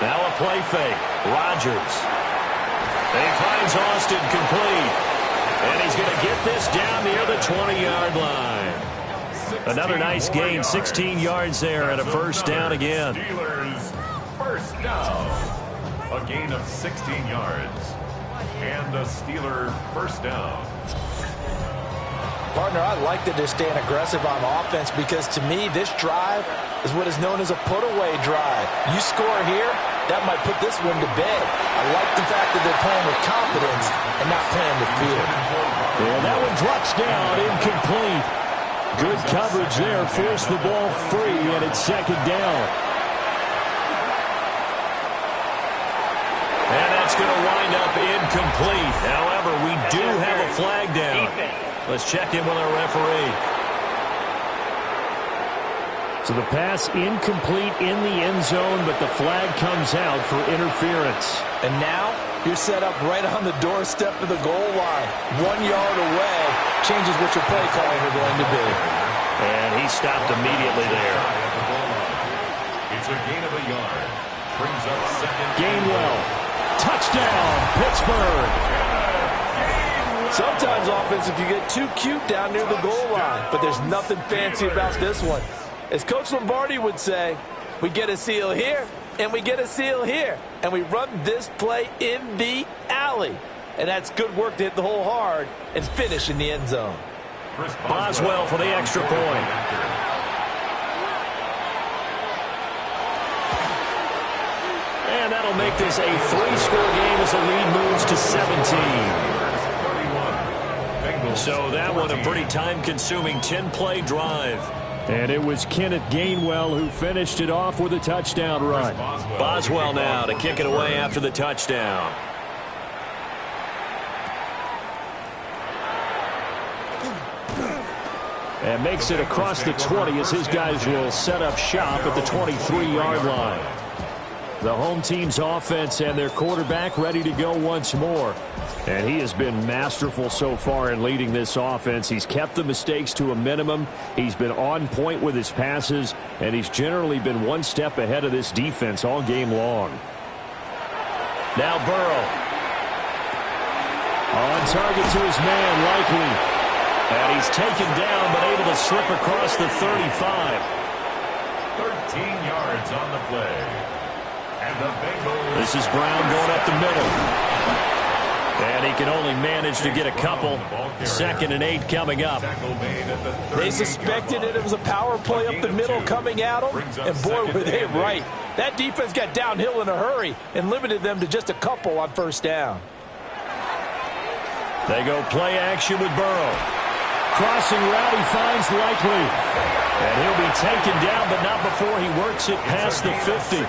Now a play fake. Rodgers. And he finds Austin complete. And he's going to get this down near the 20-yard line. Another nice gain, 16 yards there, and a first down again. Steelers first down. A gain of 16 yards. And a Steeler first down. Partner, I like that they're staying aggressive on offense, because to me, this drive is what is known as a put-away drive. You score here, that might put this one to bed. I like the fact that they're playing with confidence and not playing with fear. And that one drops down, incomplete. Good coverage there, forced the ball free, and it's second down. And that's going to wind up incomplete. However, we do have a flag down. Let's check in with our referee. So the pass incomplete in the end zone, but the flag comes out for interference. And now you're set up right on the doorstep of the goal line. 1 yard away changes what your play calling are going to be. And he stopped immediately there. It's a gain of a yard. Brings up second. Gainwell. Touchdown, Pittsburgh. Sometimes offensive, you get too cute down near the goal line, but there's nothing fancy about this one. As Coach Lombardi would say, we get a seal here, and we get a seal here, and we run this play in the alley. And that's good work to hit the hole hard and finish in the end zone. Boswell for the extra point. And that'll make this a 3-score game as the lead moves to 17. So that one a pretty time-consuming 10-play drive. And it was Kenneth Gainwell who finished it off with a touchdown run. Boswell now to kick it away after the touchdown. And makes it across the 20 as his guys will set up shop at the 23-yard line. The home team's offense and their quarterback ready to go once more. And he has been masterful so far in leading this offense. He's kept the mistakes to a minimum. He's been on point with his passes, and he's generally been one step ahead of this defense all game long. Now Burrow. On target to his man, Likely. And he's taken down, but able to slip across the 35. 13 yards on the play. And the Bengals. This is Brown going up the middle. And he can only manage to get a couple. 2nd and 8 coming up. They suspected it was a power play up the middle coming at them. And boy, were they right. That defense got downhill in a hurry and limited them to just a couple on first down. They go play action with Burrow. Crossing route, he finds Likely. And he'll be taken down, but not before he works it past the 50.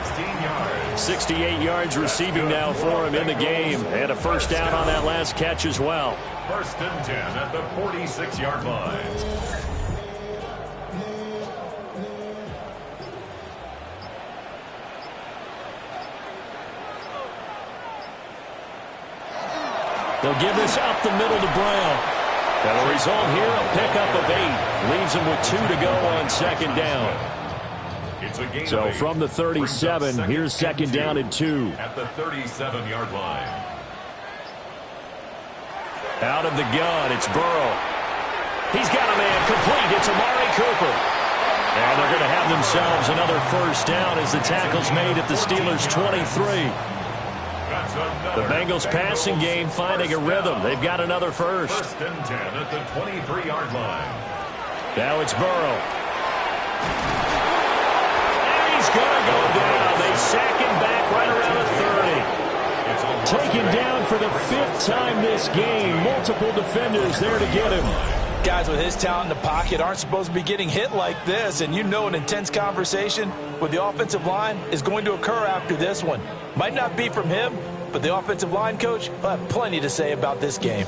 68 yards receiving now for him in the game. And a first down on that last catch as well. 1st and 10 at the 46-yard line. They'll give this up the middle to Brown. And the result here, a pickup of 8. Leaves him with 2 to go on 2nd down. So from the 37, here's 2nd down and 2. At the 37-yard line. Out of the gun, it's Burrow. He's got a man complete. It's Amari Cooper. And they're going to have themselves another first down as the tackle's made at the Steelers' 23. The Bengals passing game finding a rhythm. They've got another first. 1st and 10 at the 23-yard line. Now it's Burrow. And he's going to go down. They sack him back right around the 30. Taken down for the 5th time this game. Multiple defenders there to get him. Guys with his talent in the pocket aren't supposed to be getting hit like this, and you know an intense conversation with the offensive line is going to occur after this one. Might not be from him, but the offensive line coach will have plenty to say about this game.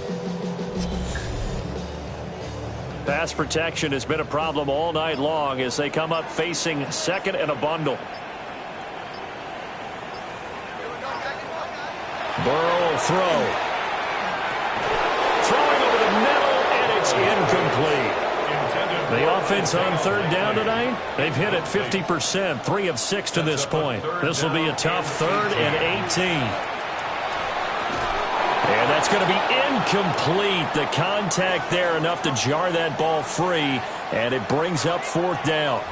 Pass protection has been a problem all night long as they come up facing 2nd and a bundle. Burrow will throw. Throwing over the middle, and it's incomplete. The offense on 3rd down tonight, they've hit it 50%, 3 of 6 to this point. This will be a tough 3rd and 18. And that's going to be incomplete. The contact there enough to jar that ball free, and it brings up 4th down.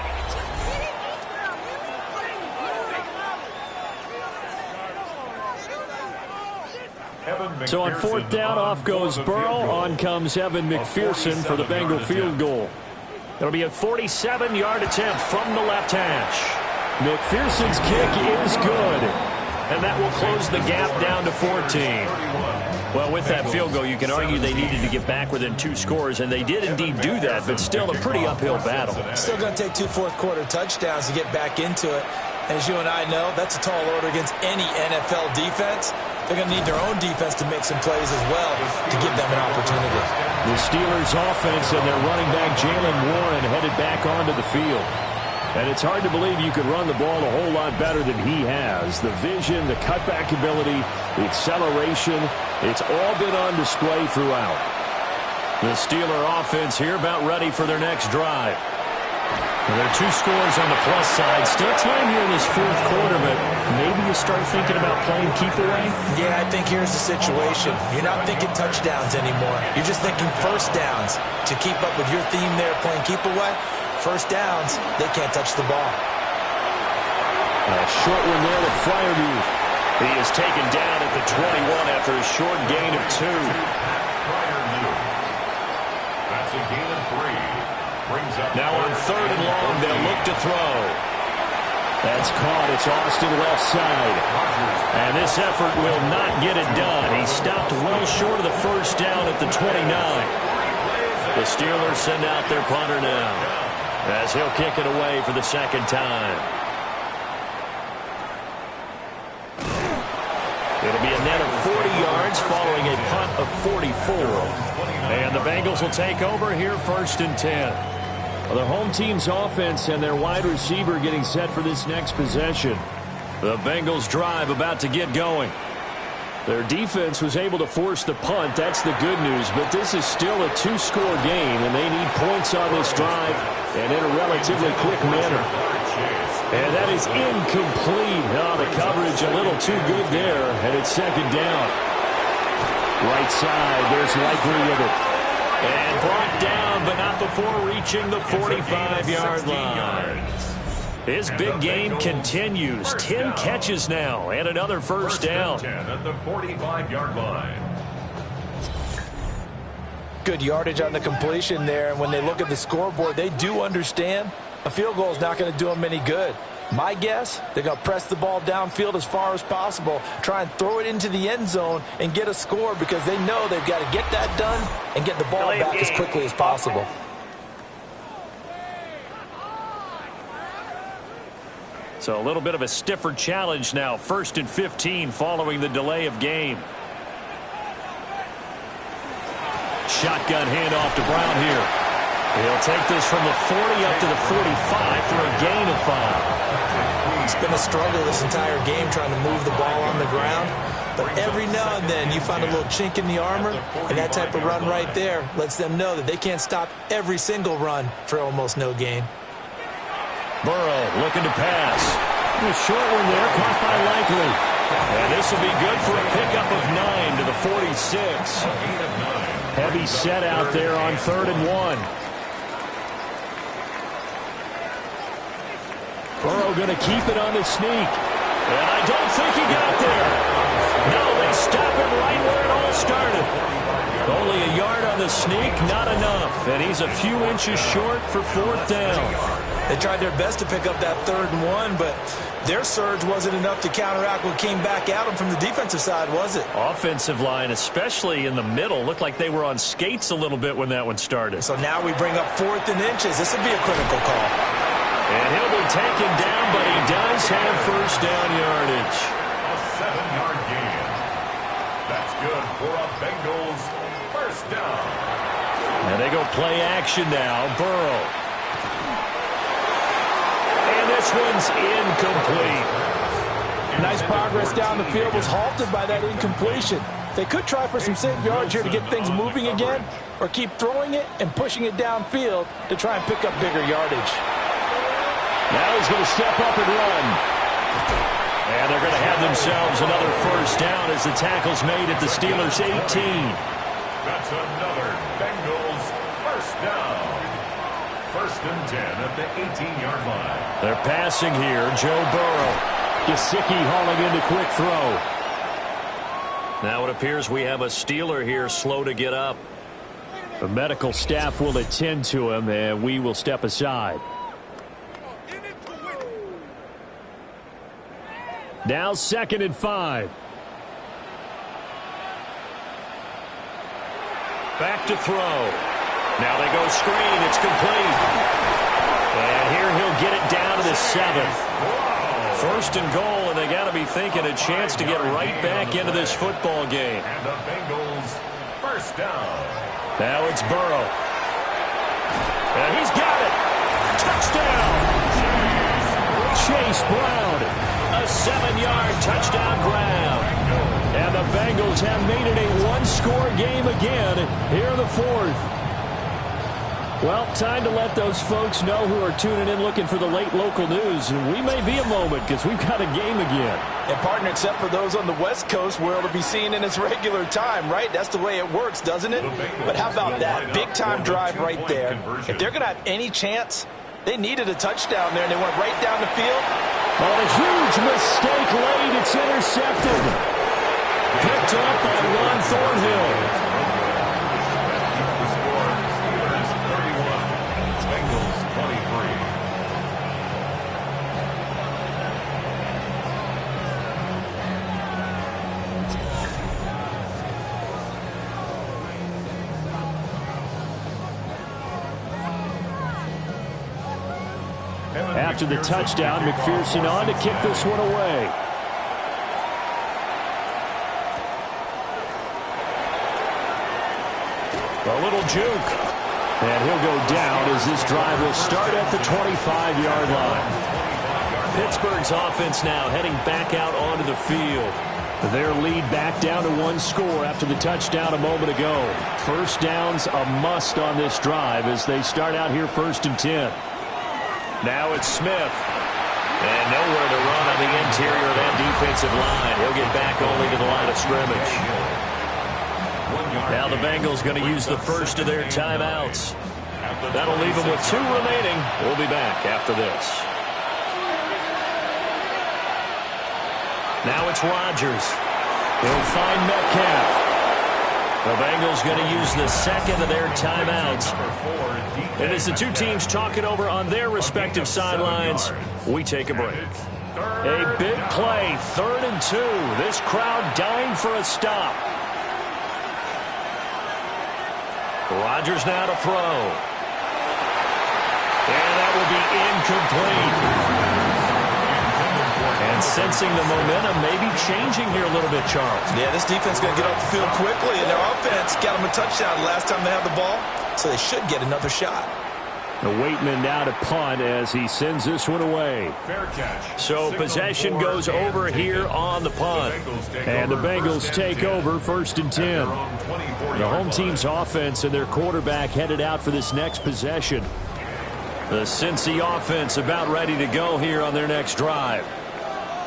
So on 4th down, off goes Burrow. On comes Evan McPherson for the Bengal field goal. It'll be a 47-yard attempt from the left hash. McPherson's kick is good, and that will close the gap down to 14. Well, with that field goal, you can argue they needed to get back within 2 scores, and they did indeed do that, but still a pretty uphill battle. Still going to take 2 fourth-quarter touchdowns to get back into it. As you and I know, that's a tall order against any NFL defense. They're going to need their own defense to make some plays as well to give them an opportunity. The Steelers' offense and their running back Jalen Warren headed back onto the field. And it's hard to believe you could run the ball a whole lot better than he has. The vision, the cutback ability, the acceleration, it's all been on display throughout. The Steeler offense here about ready for their next drive. Well, there are 2 scores on the plus side. Still time here in this fourth quarter, but maybe you start thinking about playing keep away? Yeah, I think here's the situation. You're not thinking touchdowns anymore. You're just thinking first downs. To keep up with your theme there playing keep away, first downs, they can't touch the ball. A short one there to Fryermuth. He is taken down at the 21 after a short gain of 2. That's a gain of 3. Now on 3rd and long, they'll look to throw. That's caught. It's Austin left side. And this effort will not get it done. He stopped well short of the first down at the 29. The Steelers send out their punter now, as he'll kick it away for the second time. It'll be a net of 40 yards following a punt of 44. And the Bengals will take over here 1st and 10. Well, the home team's offense and their wide receiver getting set for this next possession. The Bengals drive about to get going. Their defense was able to force the punt. That's the good news. But this is still a 2-score game, and they need points on this drive and in a relatively quick manner. And that is incomplete. Oh, the coverage a little too good there, and it's 2nd down. Right side, there's Likely with it. And brought down, but not before reaching the 45-yard line. His big game continues. 10 catches now, and another first down. 10 at the 45-yard line. Good yardage on the completion there, and when they look at the scoreboard, they do understand a field goal is not going to do them any good. My guess, they're going to press the ball downfield as far as possible, try and throw it into the end zone and get a score because they know they've got to get that done and get the ball back as quickly as possible. So a little bit of a stiffer challenge now. 1st and 15 following the delay of game. Shotgun handoff to Brown here. He'll take this from the 40 up to the 45 for a gain of 5. It's been a struggle this entire game trying to move the ball on the ground. But every now and then you find a little chink in the armor, and that type of run right there lets them know that they can't stop every single run for almost no gain. Burrow looking to pass. A short one there, caught by Likely. And this will be good for a pickup of 9 to the 46. Heavy set out there on 3rd and 1. Burrow going to keep it on the sneak. And I don't think he got there. No, they stop him right where it all started. Only a yard on the sneak, not enough. And he's a few inches short for 4th down. They tried their best to pick up that 3rd and 1, but their surge wasn't enough to counteract what came back at them from the defensive side, was it? Offensive line, especially in the middle, looked like they were on skates a little bit when that one started. So now we bring up 4th and inches. This would be a critical call. And he'll be taken down, but he does have first down yardage. A 7-yard gain. That's good for a Bengals first down. And they go play action now. Burrow. And this one's incomplete. Nice progress down the field was halted by that incompletion. They could try for some safe yards here to get things moving again, or keep throwing it and pushing it downfield to try and pick up bigger yardage. Now he's going to step up and run. And they're going to have themselves another first down as the tackle's made at the Steelers' 18. That's another Bengals first down. 1st and 10 at the 18-yard line. They're passing here. Joe Burrow. Gesicki hauling in the quick throw. Now it appears we have a Steeler here slow to get up. The medical staff will attend to him, and we will step aside. Now 2nd and 5. Back to throw. Now they go screen. It's complete. And here he'll get it down to the 7th. 1st and goal, and they got to be thinking a chance to get right back into this football game. And the Bengals first down. Now it's Burrow. And he's got it. Touchdown. Chase Brown. A 7-yard touchdown grab. And the Bengals have made it a one-score game again here in the fourth. Well, time to let those folks know who are tuning in looking for the late local news. And we may be a moment because we've got a game again. And partner, except for those on the West Coast, where it'll be seen in its regular time, right? That's the way it works, doesn't it? But how about that big-time drive right there? If they're going to have any chance, they needed a touchdown there, and they went right down the field. Oh, a huge mistake late. It's intercepted. Picked up by Ron Thornhill. After the touchdown, McPherson on to kick this one away. A little juke. And he'll go down as this drive will start at the 25-yard line. Pittsburgh's offense now heading back out onto the field. Their lead back down to one score after the touchdown a moment ago. First down's a must on this drive as they start out here 1st and 10. Now it's Smith. And nowhere to run on the interior of that defensive line. He'll get back only to the line of scrimmage. Now the Bengals going to use the first of their timeouts. That'll leave them with 2 remaining. We'll be back after this. Now it's Rodgers. He'll find Metcalf. The Bengals going to use the second of their timeouts. And as the two teams talk it over on their respective sidelines, we take a break. A big play, 3rd and 2. This crowd dying for a stop. Rodgers now to throw. And that will be incomplete. And sensing the momentum maybe changing here a little bit, Charles. Yeah, this defense is going to get off the field quickly, and their offense got them a touchdown last time they had the ball, so they should get another shot. The Waitman now to punt as he sends this one away. Fair catch. So possession goes over here on the punt. And the Bengals take over 1st and 10. The home team's offense and their quarterback headed out for this next possession. The Cincy offense about ready to go here on their next drive.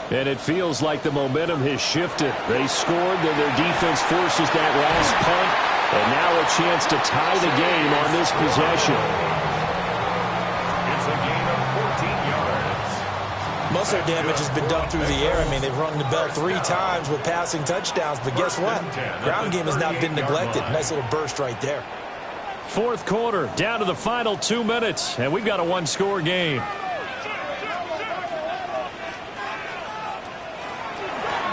And it feels like the momentum has shifted. They scored, then their defense forces that last punt. And now a chance to tie the game on this possession. It's a gain of 14 yards. Most of their damage has been done through the air. I mean, they've rung the bell 3 times with passing touchdowns. But guess what? Ground game has not been neglected. Nice little burst right there. 4th quarter, down to the final 2 minutes. And we've got a one-score game.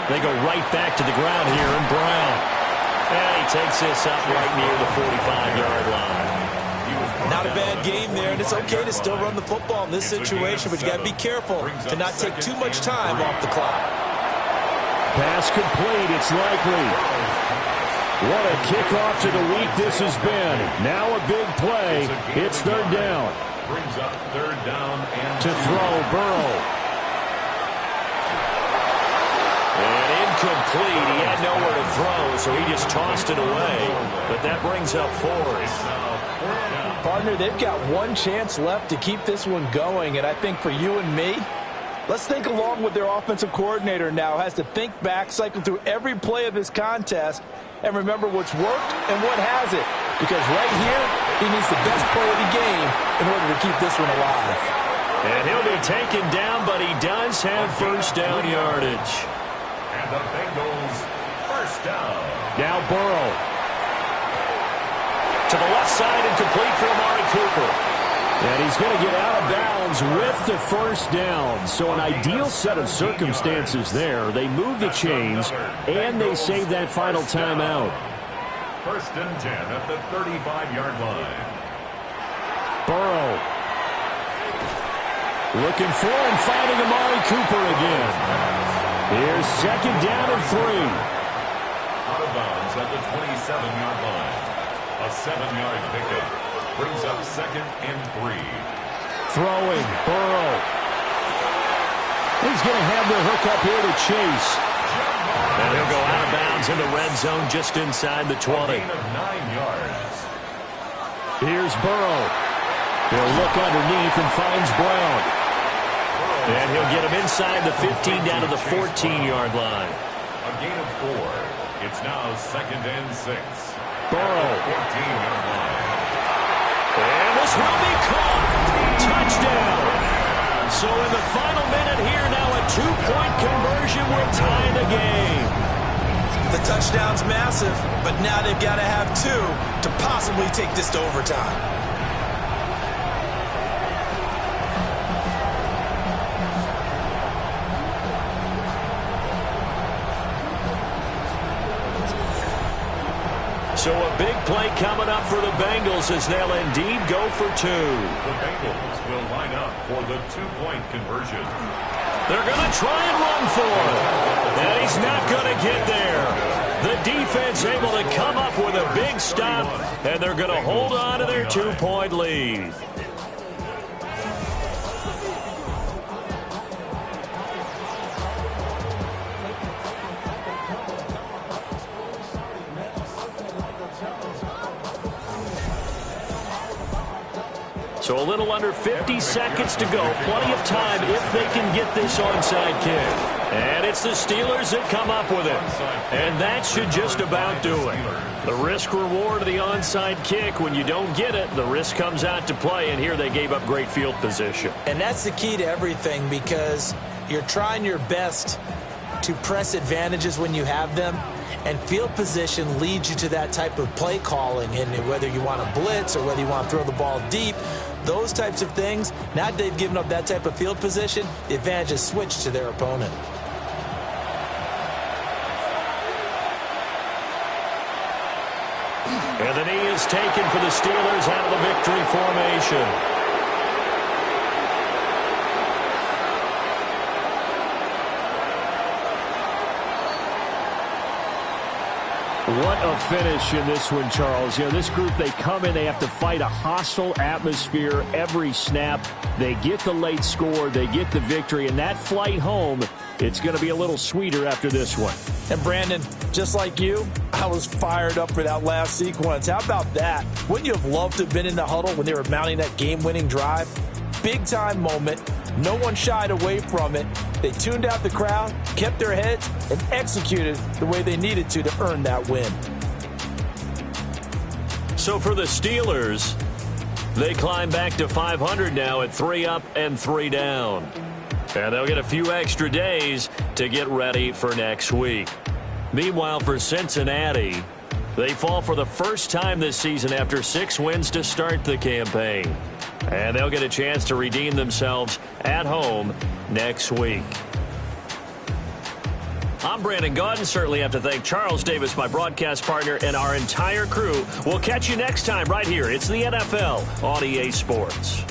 They go right back to the ground here, and Brown. And he takes this up right near the 45-yard line. Not a bad game there, and it's okay to still run the football in this situation, but you got to be careful to not take too much time off the clock. Pass complete, it's likely. What a kickoff to the week this has been. Now a big play. It's 3rd down. Brings up 3rd down and to throw, Burrow. And incomplete. He had nowhere to throw, so he just tossed it away. But that brings up 4th. Partner, they've got one chance left to keep this one going, and I think for you and me, let's think along with their offensive coordinator now. Has to think back, cycle through every play of this contest, and remember what's worked and what hasn't. Because right here, he needs the best play of the game in order to keep this one alive. And he'll be taken down, but he does have 1st down yardage. the Bengals first down. Now Burrow. To the left side and complete for Amari Cooper. And he's going to get out of bounds with the first down. So an ideal set of circumstances there. They move the chains, and they save that final timeout. 1st and 10 at the 35-yard line. Burrow. Looking for and finding Amari Cooper again. Here's 2nd down and 3. Out of bounds at the 27-yard line. A 7-yard pickup. Brings up 2nd and 3. Throwing, Burrow. He's going to have the hook up here to Chase. And he'll go out of bounds in the red zone just inside the 20. 9 yards. Here's Burrow. He'll look underneath and finds Brown. And he'll get him inside the 15 down to the 14-yard line. A gain of 4. It's now 2nd and 6. Burrow. 14-yard line. And this will be caught. Touchdown. So in the final minute here, now a 2-point conversion will tie the game. The touchdown's massive, but now they've got to have 2 to possibly take this to overtime. So a big play coming up for the Bengals as they'll indeed go for 2. The Bengals will line up for the 2-point conversion. They're going to try and run for it. And he's not going to get there. The defense able to come up with a big stop, and they're going to hold on to their 2-point lead. So a little under 50 seconds to go. Plenty of time if they can get this onside kick. And it's the Steelers that come up with it. And that should just about do it. The risk-reward of the onside kick, when you don't get it, the risk comes out to play. And here they gave up great field position. And that's the key to everything, because you're trying your best to press advantages when you have them. And field position leads you to that type of play calling. And whether you want to blitz or whether you want to throw the ball deep, those types of things, now that they've given up that type of field position, the advantage is switched to their opponent. And the knee is taken for the Steelers out of the victory formation. What a finish in this one, Charles. You know, this group, they come in, they have to fight a hostile atmosphere every snap. They get the late score, they get the victory, and that flight home, it's going to be a little sweeter after this one. And Brandon, just like you, I was fired up for that last sequence. How about that? Wouldn't you have loved to have been in the huddle when they were mounting that game-winning drive? Big-time moment. No one shied away from it. They tuned out the crowd, kept their heads, and executed the way they needed to earn that win. So for the Steelers, they climb back to 500 now at 3 up and 3 down. And they'll get a few extra days to get ready for next week. Meanwhile, for Cincinnati, they fall for the first time this season after 6 wins to start the campaign. And they'll get a chance to redeem themselves at home next week. I'm Brandon Gaudin. Certainly have to thank Charles Davis, my broadcast partner, and our entire crew. We'll catch you next time right here. It's the NFL on EA Sports.